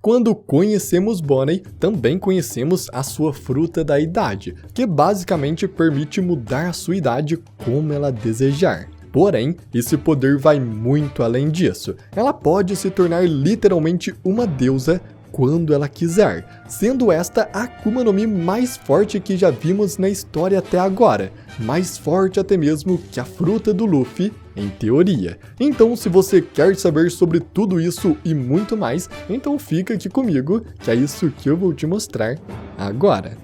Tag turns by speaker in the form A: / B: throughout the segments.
A: Quando conhecemos Bonnie, também conhecemos a sua fruta da idade, que basicamente permite mudar a sua idade como ela desejar. Porém, esse poder vai muito além disso. Ela pode se tornar literalmente uma deusa quando ela quiser, sendo esta a Akuma no Mi mais forte que já vimos na história até agora, mais forte até mesmo que a fruta do Luffy, em teoria. Então, se você quer saber sobre tudo isso e muito mais, então fica aqui comigo, que é isso que eu vou te mostrar agora.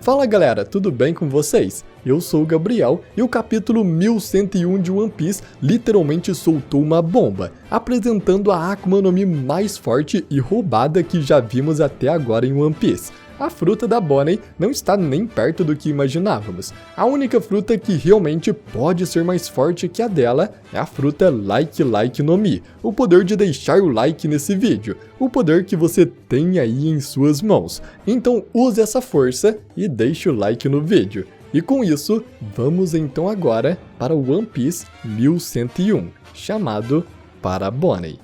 A: Fala galera, tudo bem com vocês? Eu sou o Gabriel e o capítulo 1101 de One Piece literalmente soltou uma bomba, apresentando a Akuma no Mi mais forte e roubada que já vimos até agora em One Piece. A fruta da Bonnie não está nem perto do que imaginávamos. A única fruta que realmente pode ser mais forte que a dela é a fruta Like no Mi, o poder de deixar o like nesse vídeo, o poder que você tem aí em suas mãos. Então use essa força e deixe o like no vídeo. E com isso, vamos então agora para o One Piece 1101, chamado Para Bonnie.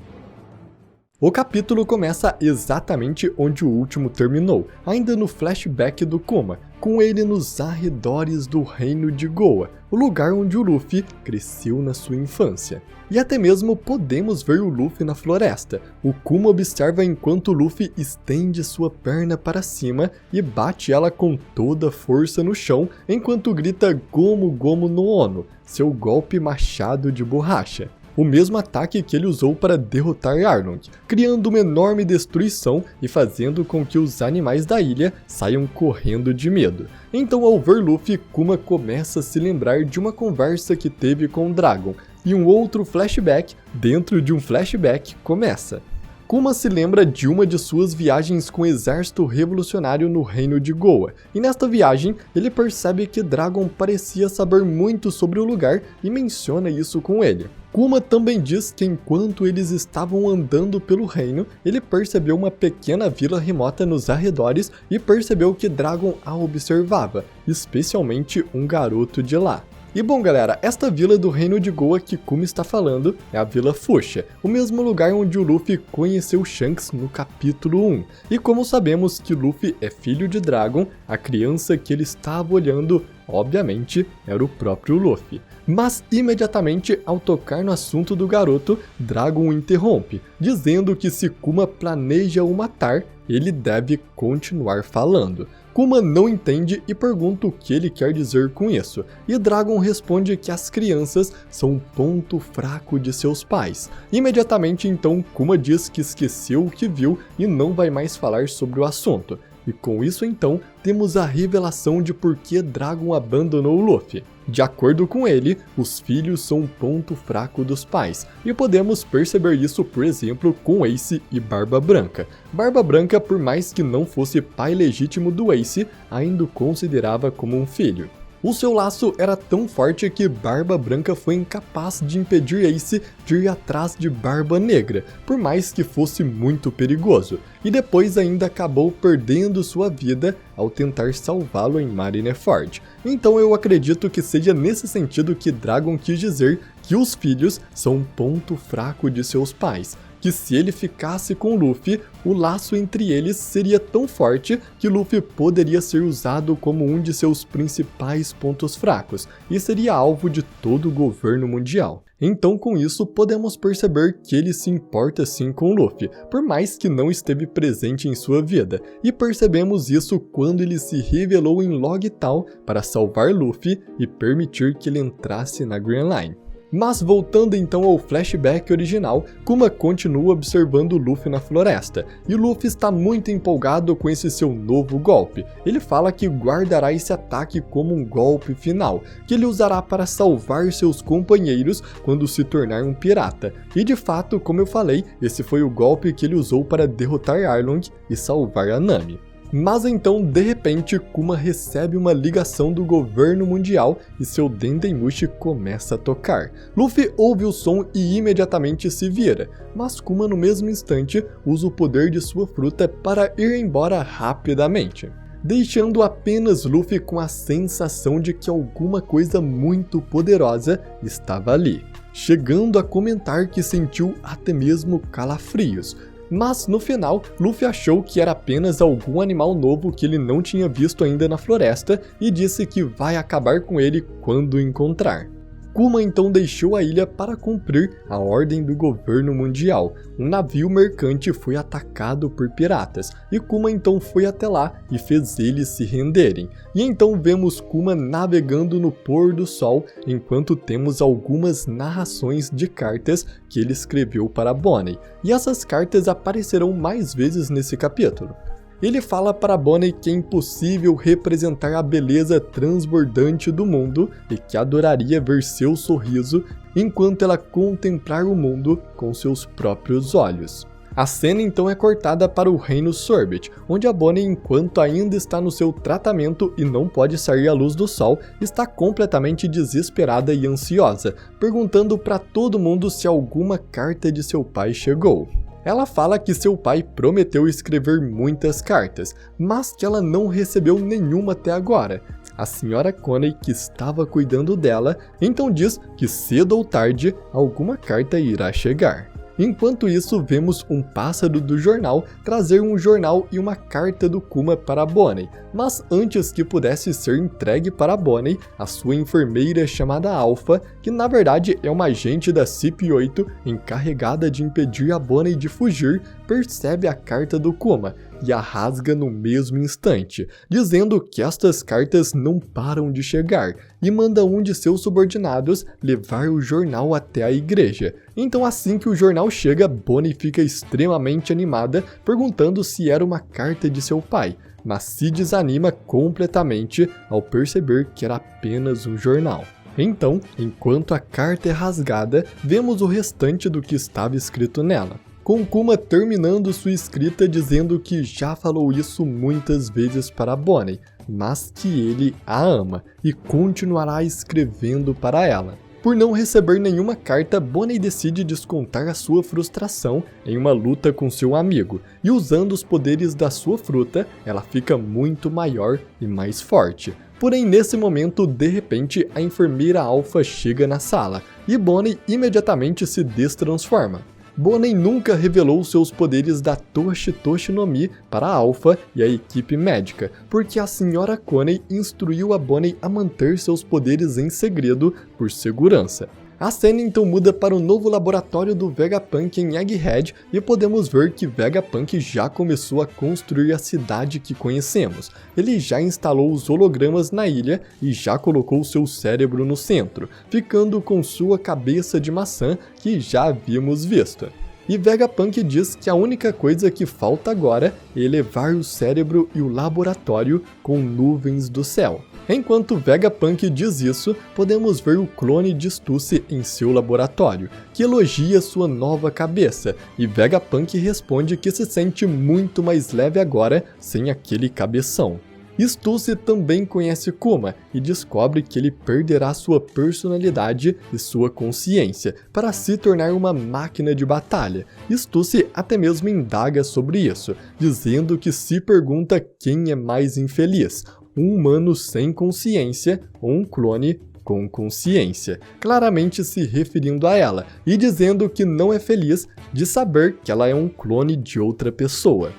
A: O capítulo começa exatamente onde o último terminou, ainda no flashback do Kuma, com ele nos arredores do reino de Goa, o lugar onde o Luffy cresceu na sua infância. E até mesmo podemos ver o Luffy na floresta. O Kuma observa enquanto o Luffy estende sua perna para cima e bate ela com toda a força no chão, enquanto grita Gomu Gomu no Ono, seu golpe machado de borracha. O mesmo ataque que ele usou para derrotar Arlong, criando uma enorme destruição e fazendo com que os animais da ilha saiam correndo de medo. Então, ao ver Luffy, Kuma começa a se lembrar de uma conversa que teve com o Dragon, e um outro flashback dentro de um flashback começa. Kuma se lembra de uma de suas viagens com o exército revolucionário no reino de Goa, e nesta viagem ele percebe que Dragon parecia saber muito sobre o lugar e menciona isso com ele. Kuma também diz que enquanto eles estavam andando pelo reino, ele percebeu uma pequena vila remota nos arredores e percebeu que Dragon a observava, especialmente um garoto de lá. E bom galera, esta vila do reino de Goa que Kuma está falando é a Vila Fuxia, o mesmo lugar onde o Luffy conheceu Shanks no capítulo 1. E como sabemos que Luffy é filho de Dragon, a criança que ele estava olhando, obviamente, era o próprio Luffy. Mas imediatamente ao tocar no assunto do garoto, Dragon o interrompe, dizendo que se Kuma planeja o matar, ele deve continuar falando. Kuma não entende e pergunta o que ele quer dizer com isso, e Dragon responde que as crianças são um ponto fraco de seus pais. Imediatamente então Kuma diz que esqueceu o que viu e não vai mais falar sobre o assunto. E com isso então, temos a revelação de por que Dragon abandonou o Luffy. De acordo com ele, os filhos são um ponto fraco dos pais, e podemos perceber isso por exemplo com Ace e Barba Branca. Barba Branca, por mais que não fosse pai legítimo do Ace, ainda o considerava como um filho. O seu laço era tão forte que Barba Branca foi incapaz de impedir Ace de ir atrás de Barba Negra, por mais que fosse muito perigoso, e depois ainda acabou perdendo sua vida ao tentar salvá-lo em Marineford. Então eu acredito que seja nesse sentido que Dragon quis dizer que os filhos são um ponto fraco de seus pais, que se ele ficasse com Luffy, o laço entre eles seria tão forte que Luffy poderia ser usado como um de seus principais pontos fracos, e seria alvo de todo o governo mundial. Então com isso podemos perceber que ele se importa sim com Luffy, por mais que não esteve presente em sua vida, e percebemos isso quando ele se revelou em Loguetown para salvar Luffy e permitir que ele entrasse na Grand Line. Mas voltando então ao flashback original, Kuma continua observando Luffy na floresta, e Luffy está muito empolgado com esse seu novo golpe. Ele fala que guardará esse ataque como um golpe final, que ele usará para salvar seus companheiros quando se tornar um pirata. E de fato, como eu falei, esse foi o golpe que ele usou para derrotar Arlong e salvar a Nami. Mas então, de repente, Kuma recebe uma ligação do governo mundial e seu Dendemushi começa a tocar. Luffy ouve o som e imediatamente se vira, mas Kuma no mesmo instante usa o poder de sua fruta para ir embora rapidamente. deixando apenas Luffy com a sensação de que alguma coisa muito poderosa estava ali, chegando a comentar que sentiu até mesmo calafrios. Mas no final, Luffy achou que era apenas algum animal novo que ele não tinha visto ainda na floresta e disse que vai acabar com ele quando o encontrar. Kuma então deixou a ilha para cumprir a ordem do governo mundial. Um navio mercante foi atacado por piratas, e Kuma então foi até lá e fez eles se renderem. E então vemos Kuma navegando no pôr do sol, enquanto temos algumas narrações de cartas que ele escreveu para Bonnie. E essas cartas aparecerão mais vezes nesse capítulo. Ele fala para Bonnie que é impossível representar a beleza transbordante do mundo e que adoraria ver seu sorriso enquanto ela contemplar o mundo com seus próprios olhos. A cena então é cortada para o reino Sorbet, onde a Bonnie, enquanto ainda está no seu tratamento e não pode sair à luz do sol, está completamente desesperada e ansiosa, perguntando para todo mundo se alguma carta de seu pai chegou. Ela fala que seu pai prometeu escrever muitas cartas, mas que ela não recebeu nenhuma até agora. A senhora Coney, que estava cuidando dela, então diz que cedo ou tarde alguma carta irá chegar. Enquanto isso, vemos um pássaro do jornal trazer um jornal e uma carta do Kuma para Bonnie, mas antes que pudesse ser entregue para Bonnie, a sua enfermeira chamada Alpha, que na verdade é uma agente da CP8 encarregada de impedir a Bonnie de fugir, percebe a carta do Kuma e a rasga no mesmo instante, dizendo que estas cartas não param de chegar, e manda um de seus subordinados levar o jornal até a igreja. Então assim que o jornal chega, Bonnie fica extremamente animada, perguntando se era uma carta de seu pai, mas se desanima completamente ao perceber que era apenas um jornal. Então, enquanto a carta é rasgada, vemos o restante do que estava escrito nela, com Kuma terminando sua escrita dizendo que já falou isso muitas vezes para Bonnie, mas que ele a ama e continuará escrevendo para ela. Por não receber nenhuma carta, Bonnie decide descontar a sua frustração em uma luta com seu amigo, e usando os poderes da sua fruta, ela fica muito maior e mais forte. Porém, nesse momento, de repente, a enfermeira Alpha chega na sala, e Bonnie imediatamente se destransforma. Bonnie nunca revelou seus poderes da Toshi Toshi no Mi para a Alpha e a equipe médica, porque a senhora Coney instruiu a Bonnie a manter seus poderes em segredo por segurança. A cena então muda para o novo laboratório do Vegapunk em Egghead e podemos ver que Vegapunk já começou a construir a cidade que conhecemos. Ele já instalou os hologramas na ilha e já colocou seu cérebro no centro, ficando com sua cabeça de maçã que já havíamos visto. E Vegapunk diz que a única coisa que falta agora é elevar o cérebro e o laboratório com nuvens do céu. Enquanto Vegapunk diz isso, podemos ver o clone de Stussy em seu laboratório, que elogia sua nova cabeça, e Vegapunk responde que se sente muito mais leve agora sem aquele cabeção. Stussy também conhece Kuma e descobre que ele perderá sua personalidade e sua consciência para se tornar uma máquina de batalha. Stussy até mesmo indaga sobre isso, dizendo que se pergunta quem é mais infeliz, um humano sem consciência ou um clone com consciência, claramente se referindo a ela e dizendo que não é feliz de saber que ela é um clone de outra pessoa.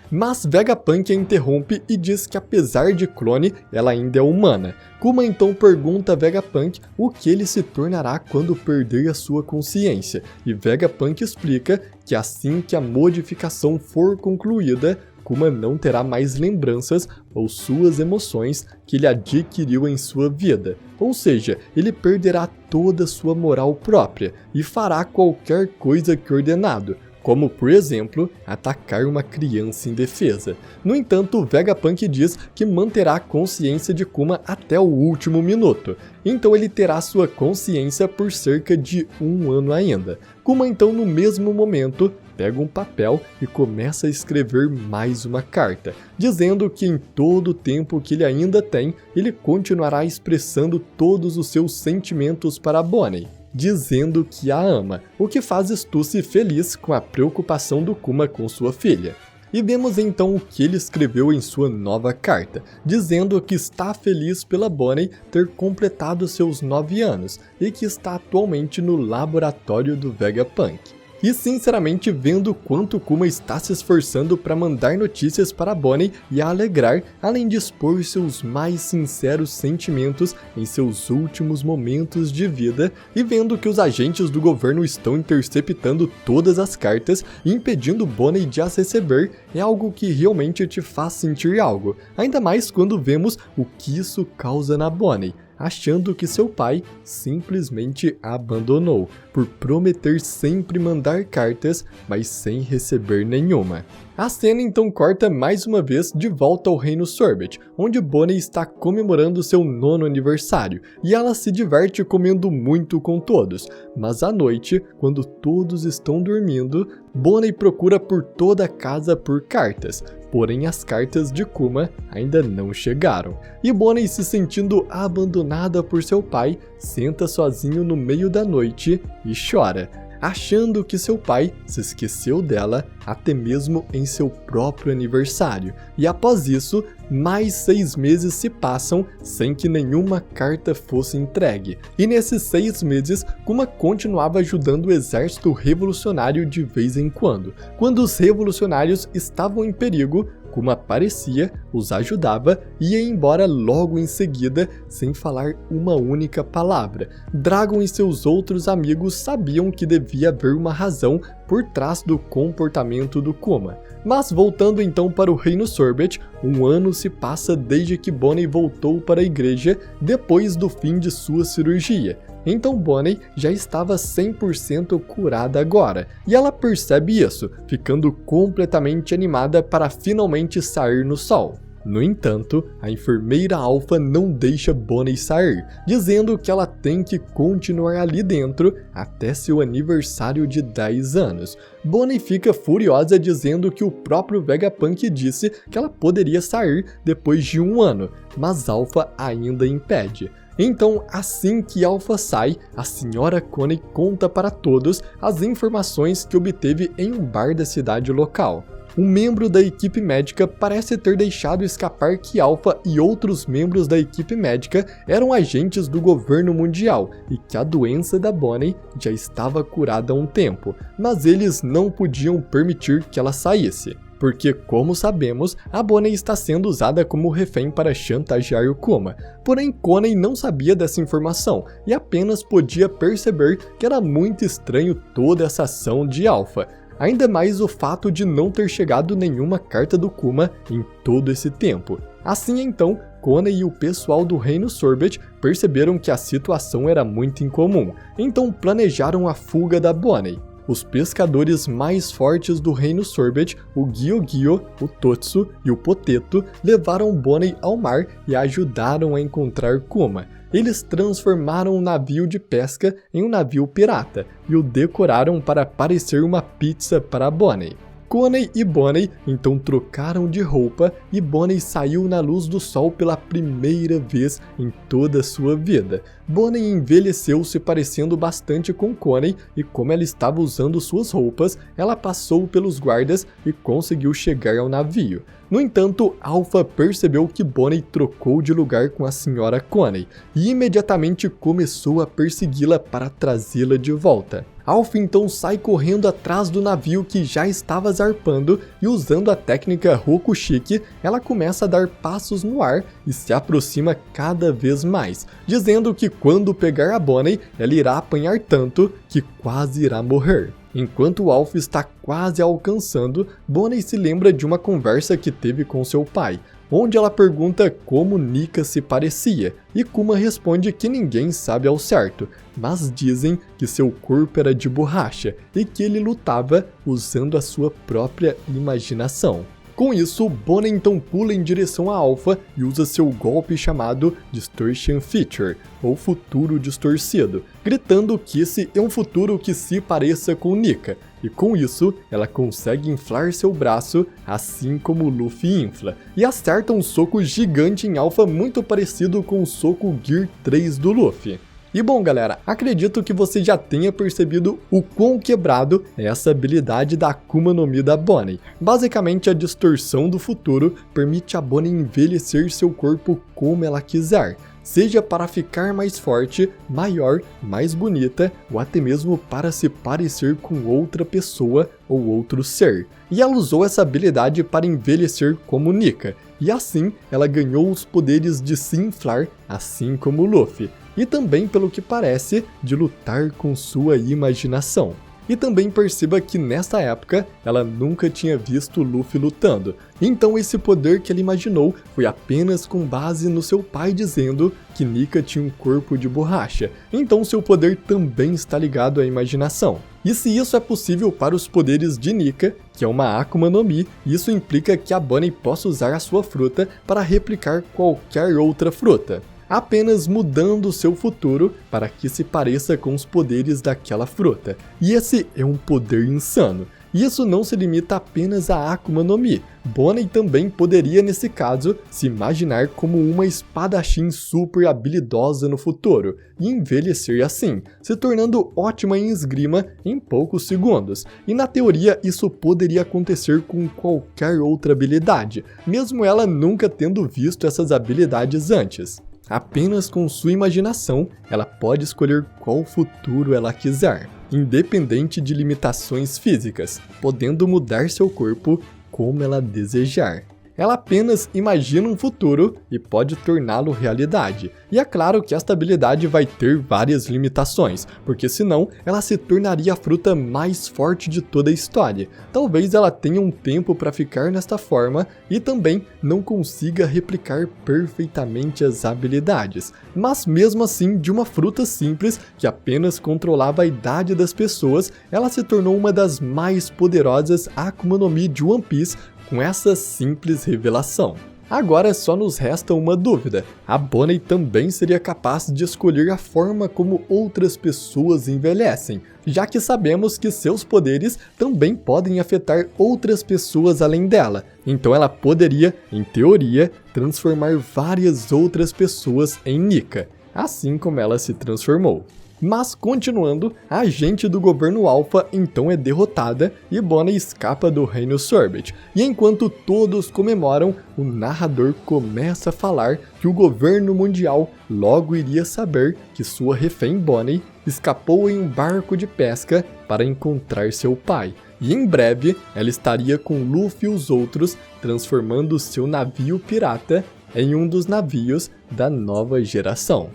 A: Mas Vegapunk a interrompe e diz que apesar de clone, ela ainda é humana. Kuma então pergunta a Vegapunk o que ele se tornará quando perder a sua consciência, e Vegapunk explica que assim que a modificação for concluída, Kuma não terá mais lembranças ou suas emoções que ele adquiriu em sua vida, ou seja, ele perderá toda sua moral própria e fará qualquer coisa que ordenado, como, por exemplo, atacar uma criança indefesa. No entanto, Vegapunk diz que manterá a consciência de Kuma até o último minuto, então ele terá sua consciência por cerca de 1 ano ainda. Kuma então, no mesmo momento, pega um papel e começa a escrever mais uma carta, dizendo que em todo o tempo que ele ainda tem, ele continuará expressando todos os seus sentimentos para Bonnie, dizendo que a ama, o que faz Stussy feliz com a preocupação do Kuma com sua filha. E vemos então o que ele escreveu em sua nova carta, dizendo que está feliz pela Bonnie ter completado seus 9 anos e que está atualmente no laboratório do Vegapunk. E sinceramente vendo quanto Kuma está se esforçando para mandar notícias para Bonnie e a alegrar, além de expor seus mais sinceros sentimentos em seus últimos momentos de vida, e vendo que os agentes do governo estão interceptando todas as cartas e impedindo Bonnie de as receber, é algo que realmente te faz sentir algo, ainda mais quando vemos o que isso causa na Bonnie, achando que seu pai simplesmente a abandonou, por prometer sempre mandar cartas, mas sem receber nenhuma. A cena então corta mais uma vez de volta ao Reino Sorbet, onde Bonnie está comemorando seu 9º aniversário, e ela se diverte comendo muito com todos, mas à noite, quando todos estão dormindo, Bonnie procura por toda a casa por cartas, porém as cartas de Kuma ainda não chegaram. E Bonnie, se sentindo abandonada por seu pai, senta sozinho no meio da noite e chora, achando que seu pai se esqueceu dela até mesmo em seu próprio aniversário. E após isso, mais 6 meses se passam sem que nenhuma carta fosse entregue. E nesses 6 meses, Kuma continuava ajudando o exército revolucionário de vez em quando. Quando os revolucionários estavam em perigo, Kuma aparecia, os ajudava e ia embora logo em seguida, sem falar uma única palavra. Dragon e seus outros amigos sabiam que devia haver uma razão por trás do comportamento do Kuma. Mas voltando então para o Reino Sorbet, 1 ano se passa desde que Bonnie voltou para a igreja depois do fim de sua cirurgia. Então Bonnie já estava 100% curada agora, e ela percebe isso, ficando completamente animada para finalmente sair no sol. No entanto, a enfermeira Alpha não deixa Bonnie sair, dizendo que ela tem que continuar ali dentro até seu aniversário de 10 anos. Bonnie fica furiosa dizendo que o próprio Vegapunk disse que ela poderia sair depois de 1 ano, mas Alpha ainda impede. Então, assim que Alpha sai, a Sra. Connie conta para todos as informações que obteve em um bar da cidade local. Um membro da equipe médica parece ter deixado escapar que Alpha e outros membros da equipe médica eram agentes do governo mundial e que a doença da Bonnie já estava curada há um tempo, mas eles não podiam permitir que ela saísse. Porque, como sabemos, a Bonnie está sendo usada como refém para chantagear o Kuma. Porém, Connie não sabia dessa informação e apenas podia perceber que era muito estranho toda essa ação de Alpha. Ainda mais o fato de não ter chegado nenhuma carta do Kuma em todo esse tempo. Assim então, Connie e o pessoal do Reino Sorbet perceberam que a situação era muito incomum, então planejaram a fuga da Bonnie. Os pescadores mais fortes do Reino Sorbet, o Gyogyo, o Totsu e o Poteto, levaram Bonnie ao mar e a ajudaram a encontrar Kuma. Eles transformaram um navio de pesca em um navio pirata e o decoraram para parecer uma pizza para Bonnie. Connie e Bonnie então trocaram de roupa e Bonnie saiu na luz do sol pela primeira vez em toda a sua vida. Bonnie envelheceu se parecendo bastante com Connie e como ela estava usando suas roupas, ela passou pelos guardas e conseguiu chegar ao navio. No entanto, Alpha percebeu que Bonnie trocou de lugar com a Sra. Connie e imediatamente começou a persegui-la para trazê-la de volta. Alpha então sai correndo atrás do navio que já estava zarpando e usando a técnica Rokushiki, ela começa a dar passos no ar e se aproxima cada vez mais, dizendo que quando pegar a Bonnie, ela irá apanhar tanto que quase irá morrer. Enquanto Alpha está quase alcançando, Bonnie se lembra de uma conversa que teve com seu pai, onde ela pergunta como Nika se parecia, e Kuma responde que ninguém sabe ao certo, mas dizem que seu corpo era de borracha e que ele lutava usando a sua própria imaginação. Com isso, Bonnie então pula em direção a Alpha e usa seu golpe chamado Distortion Feature, ou futuro distorcido, gritando que esse é um futuro que se pareça com Nika, e com isso, ela consegue inflar seu braço, assim como Luffy infla, e acerta um soco gigante em Alpha muito parecido com o soco Gear 3 do Luffy. E bom galera, acredito que você já tenha percebido o quão quebrado é essa habilidade da Akuma no Mi da Bonnie. Basicamente a distorção do futuro permite a Bonnie envelhecer seu corpo como ela quiser, seja para ficar mais forte, maior, mais bonita ou até mesmo para se parecer com outra pessoa ou outro ser. E ela usou essa habilidade para envelhecer como Nika, e assim ela ganhou os poderes de se inflar, assim como Luffy, e também, pelo que parece, de lutar com sua imaginação. E também perceba que nessa época ela nunca tinha visto Luffy lutando, então esse poder que ela imaginou foi apenas com base no seu pai dizendo que Nika tinha um corpo de borracha, então seu poder também está ligado à imaginação. E se isso é possível para os poderes de Nika, que é uma Akuma no Mi, isso implica que a Bonnie possa usar a sua fruta para replicar qualquer outra fruta, apenas mudando seu futuro para que se pareça com os poderes daquela fruta. E esse é um poder insano. Isso não se limita apenas a Akuma no Mi. Bonnie também poderia, nesse caso, se imaginar como uma espadachim super habilidosa no futuro e envelhecer assim, se tornando ótima em esgrima em poucos segundos. E na teoria isso poderia acontecer com qualquer outra habilidade, mesmo ela nunca tendo visto essas habilidades antes. Apenas com sua imaginação, ela pode escolher qual futuro ela quiser, independente de limitações físicas, podendo mudar seu corpo como ela desejar. Ela apenas imagina um futuro e pode torná-lo realidade. E é claro que esta habilidade vai ter várias limitações, porque senão ela se tornaria a fruta mais forte de toda a história. Talvez ela tenha um tempo para ficar nesta forma e também não consiga replicar perfeitamente as habilidades. Mas mesmo assim, de uma fruta simples que apenas controlava a idade das pessoas, ela se tornou uma das mais poderosas Akuma no Mi de One Piece com essa simples revelação. Agora só nos resta uma dúvida: a Bonnie também seria capaz de escolher a forma como outras pessoas envelhecem, já que sabemos que seus poderes também podem afetar outras pessoas além dela, então ela poderia, em teoria, transformar várias outras pessoas em Nika, assim como ela se transformou. Mas continuando, a agente do governo Alpha então é derrotada e Bonnie escapa do reino Sorbet. E enquanto todos comemoram, o narrador começa a falar que o governo mundial logo iria saber que sua refém Bonnie escapou em um barco de pesca para encontrar seu pai. E em breve ela estaria com Luffy e os outros, transformando seu navio pirata em um dos navios da nova geração.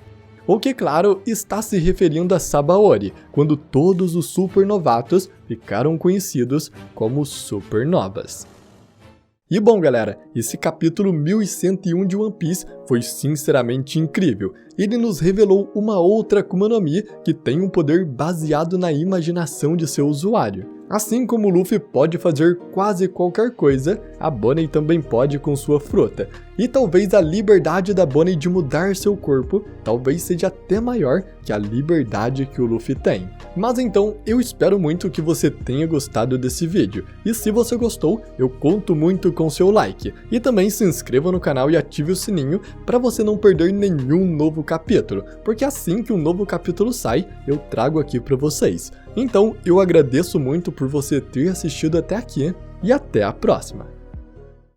A: O que, claro, está se referindo a Sabaody, quando todos os supernovatos ficaram conhecidos como supernovas. E bom galera, esse capítulo 1101 de One Piece foi sinceramente incrível. Ele nos revelou uma outra Akuma no Mi que tem um poder baseado na imaginação de seu usuário. Assim como o Luffy pode fazer quase qualquer coisa, a Bonnie também pode com sua fruta. E talvez a liberdade da Bonnie de mudar seu corpo talvez seja até maior que a liberdade que o Luffy tem. Mas então, eu espero muito que você tenha gostado desse vídeo. E se você gostou, eu conto muito com seu like. E também se inscreva no canal e ative o sininho para você não perder nenhum novo capítulo, porque assim que um novo capítulo sai, eu trago aqui para vocês. Então, eu agradeço muito por você ter assistido até aqui e até a próxima!